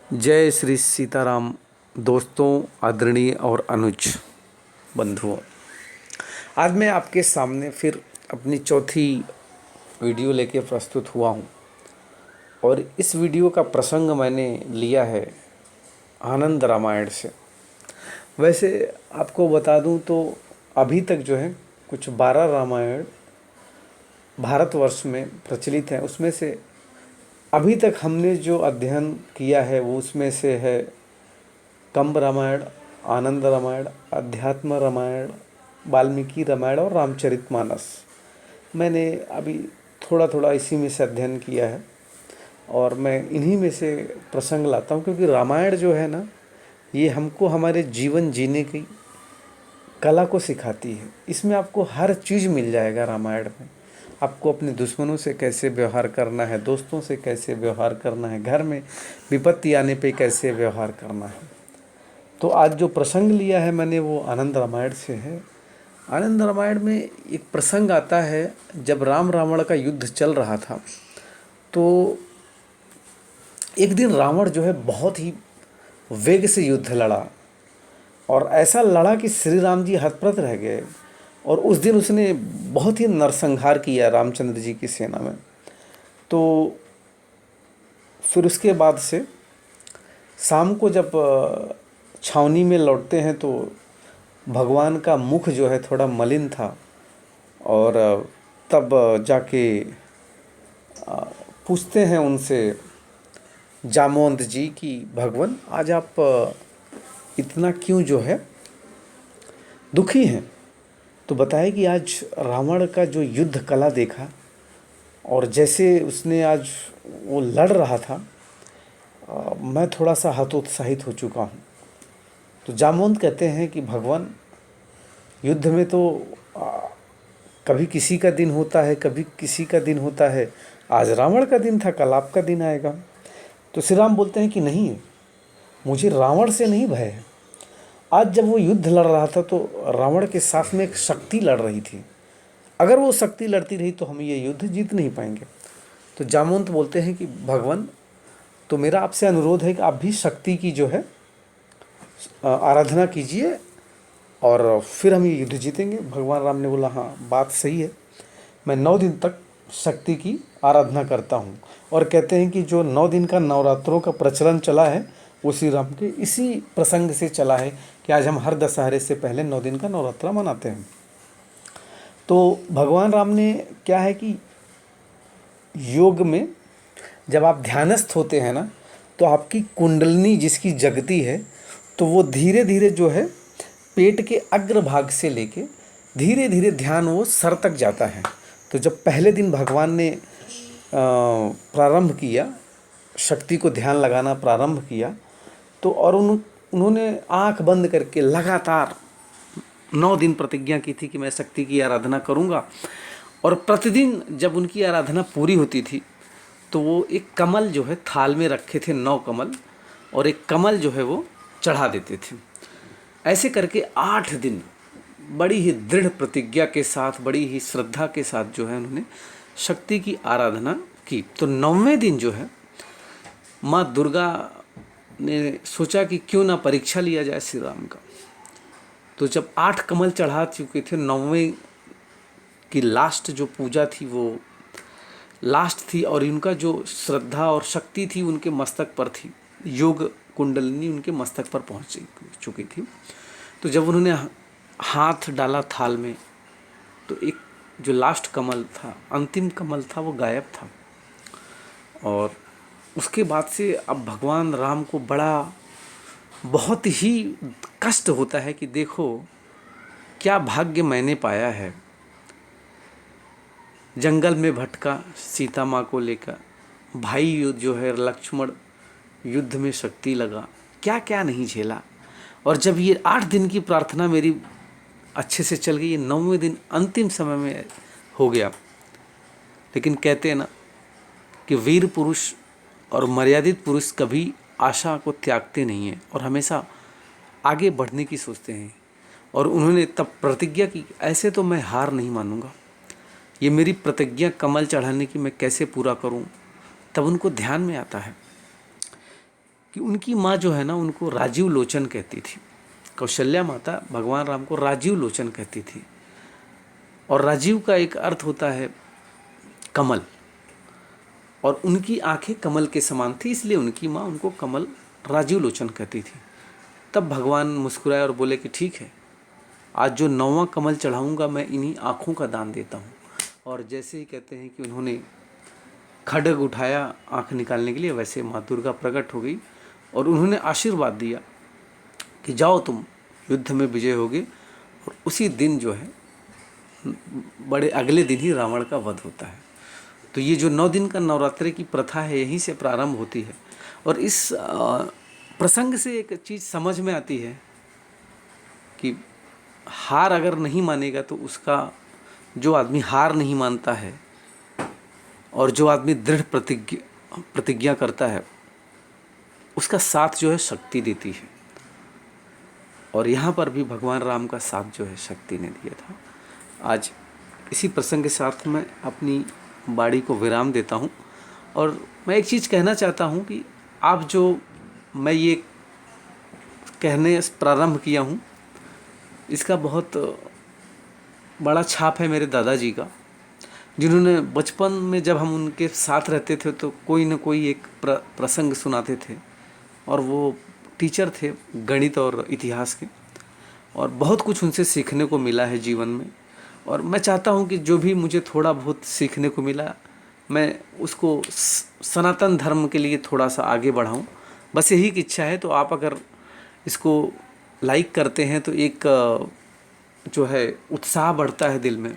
जय श्री सीताराम। दोस्तों, आदरणीय और अनुज बंधुओं, आज मैं आपके सामने फिर अपनी चौथी वीडियो लेके प्रस्तुत हुआ हूँ और इस वीडियो का प्रसंग मैंने लिया है आनंद रामायण से। वैसे आपको बता दूं तो अभी तक जो है कुछ 12 रामायण भारतवर्ष में प्रचलित हैं। उसमें से अभी तक हमने जो अध्ययन किया है वो उसमें से है कंब रामायण, आनंद रामायण, अध्यात्म रामायण, वाल्मीकि रामायण और रामचरितमानस। मैंने अभी थोड़ा थोड़ा इसी में से अध्ययन किया है और मैं इन्हीं में से प्रसंग लाता हूँ, क्योंकि रामायण जो है ना, ये हमको हमारे जीवन जीने की कला को सिखाती है। इसमें आपको हर चीज़ मिल जाएगा रामायण में। आपको अपने दुश्मनों से कैसे व्यवहार करना है, दोस्तों से कैसे व्यवहार करना है, घर में विपत्ति आने पे कैसे व्यवहार करना है। तो आज जो प्रसंग लिया है मैंने वो आनंद रामायण से है। आनंद रामायण में एक प्रसंग आता है, जब राम रावण का युद्ध चल रहा था तो एक दिन रावण जो है बहुत ही वेग से युद्ध लड़ा और ऐसा लड़ा कि श्री राम जी हतप्रभ रह गए। और उस दिन उसने बहुत ही नरसंहार किया रामचंद्र जी की सेना में। तो फिर उसके बाद से शाम को जब छावनी में लौटते हैं तो भगवान का मुख जो है थोड़ा मलिन था और तब जाके पूछते हैं उनसे जामवंत जी कि भगवान आज आप इतना क्यों जो है दुखी हैं। तो बताया कि आज रावण का जो युद्ध कला देखा और जैसे उसने आज वो लड़ रहा था, मैं थोड़ा सा हतोत्साहित हो चुका हूँ। तो जामवंत कहते हैं कि भगवान, युद्ध में तो कभी किसी का दिन होता है, कभी किसी का दिन होता है। आज रावण का दिन था, कल आपका दिन आएगा। तो श्री राम बोलते हैं कि नहीं, मुझे रावण से नहीं भय है। आज जब वो युद्ध लड़ रहा था तो रावण के साथ में एक शक्ति लड़ रही थी। अगर वो शक्ति लड़ती रही तो हम ये युद्ध जीत नहीं पाएंगे। तो जामवंत बोलते हैं कि भगवान, तो मेरा आपसे अनुरोध है कि आप भी शक्ति की जो है आराधना कीजिए और फिर हम ये युद्ध जीतेंगे। भगवान राम ने बोला, हाँ बात सही है, मैं 9 दिन तक शक्ति की आराधना करता हूँ। और कहते हैं कि जो 9 दिन का नवरात्रों का प्रचलन चला है वो श्री राम के इसी प्रसंग से चला है कि आज हम हर दशहरे से पहले 9 दिन का नवरात्रा मनाते हैं। तो भगवान राम ने क्या है कि योग में जब आप ध्यानस्थ होते हैं ना, तो आपकी कुंडलनी जिसकी जगती है तो वो धीरे धीरे जो है पेट के अग्रभाग से लेके धीरे धीरे ध्यान वो सर तक जाता है। तो जब पहले दिन भगवान ने प्रारंभ किया, शक्ति को ध्यान लगाना प्रारंभ किया, तो और उन्होंने आंख बंद करके लगातार 9 दिन प्रतिज्ञा की थी कि मैं शक्ति की आराधना करूंगा। और प्रतिदिन जब उनकी आराधना पूरी होती थी तो वो एक कमल जो है थाल में रखे थे, 9 कमल, और एक कमल जो है वो चढ़ा देते थे। ऐसे करके 8 दिन बड़ी ही दृढ़ प्रतिज्ञा के साथ, बड़ी ही श्रद्धा के साथ जो है उन्होंने शक्ति की आराधना की। तो 9वें दिन जो है माँ दुर्गा ने सोचा कि क्यों ना परीक्षा लिया जाए श्री राम का। तो जब 8 कमल चढ़ा चुके थे, 9वें की लास्ट जो पूजा थी वो लास्ट थी और इनका जो श्रद्धा और शक्ति थी उनके मस्तक पर थी, योग कुंडलिनी उनके मस्तक पर पहुंच चुकी थी। तो जब उन्होंने हाथ डाला थाल में तो एक जो लास्ट कमल था, अंतिम कमल था, वो गायब था। और उसके बाद से अब भगवान राम को बड़ा बहुत ही कष्ट होता है कि देखो क्या भाग्य मैंने पाया है। जंगल में भटका सीता माँ को लेकर, भाई जो है लक्ष्मण युद्ध में शक्ति लगा, क्या क्या नहीं झेला। और जब ये 8 दिन की प्रार्थना मेरी अच्छे से चल गई, ये 9वें दिन अंतिम समय में हो गया। लेकिन कहते हैं ना कि वीर पुरुष और मर्यादित पुरुष कभी आशा को त्यागते नहीं हैं और हमेशा आगे बढ़ने की सोचते हैं। और उन्होंने तब प्रतिज्ञा की, ऐसे तो मैं हार नहीं मानूंगा, ये मेरी प्रतिज्ञा कमल चढ़ाने की मैं कैसे पूरा करूं। तब उनको ध्यान में आता है कि उनकी माँ जो है ना उनको राजीव लोचन कहती थी। कौशल्या माता भगवान राम को राजीव लोचन कहती थी। और राजीव का एक अर्थ होता है कमल, और उनकी आंखें कमल के समान थी, इसलिए उनकी माँ उनको कमल राजीव लोचन कहती थी। तब भगवान मुस्कुराए और बोले कि ठीक है, आज जो 9वां कमल चढ़ाऊंगा मैं इन्हीं आँखों का दान देता हूँ। और जैसे ही कहते हैं कि उन्होंने खड्ग उठाया आँख निकालने के लिए, वैसे माँ दुर्गा प्रकट हो गई और उन्होंने आशीर्वाद दिया कि जाओ तुम युद्ध में विजय होगे। और उसी दिन जो है बड़े अगले दिन ही रावण का वध होता है। तो ये जो 9 दिन का नवरात्रि की प्रथा है यहीं से प्रारंभ होती है। और इस प्रसंग से एक चीज़ समझ में आती है कि हार अगर नहीं मानेगा तो उसका, जो आदमी हार नहीं मानता है और जो आदमी दृढ़ प्रतिज्ञा करता है, उसका साथ जो है शक्ति देती है। और यहाँ पर भी भगवान राम का साथ जो है शक्ति ने दिया था। आज इसी प्रसंग के साथ मैं अपनी वाणी को विराम देता हूँ। और मैं एक चीज़ कहना चाहता हूँ कि आप जो मैं ये कहने प्रारंभ किया हूँ, इसका बहुत बड़ा छाप है मेरे दादाजी का, जिन्होंने बचपन में जब हम उनके साथ रहते थे तो कोई न कोई एक प्रसंग सुनाते थे। और वो टीचर थे गणित और इतिहास के, और बहुत कुछ उनसे सीखने को मिला है जीवन में। और मैं चाहता हूँ कि जो भी मुझे थोड़ा बहुत सीखने को मिला, मैं उसको सनातन धर्म के लिए थोड़ा सा आगे बढ़ाऊँ, बस यही की इच्छा है। तो आप अगर इसको लाइक करते हैं तो एक जो है उत्साह बढ़ता है दिल में।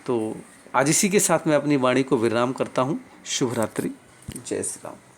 तो आज इसी के साथ मैं अपनी वाणी को विराम करता हूँ। शुभ रात्रि, जय श्री राम।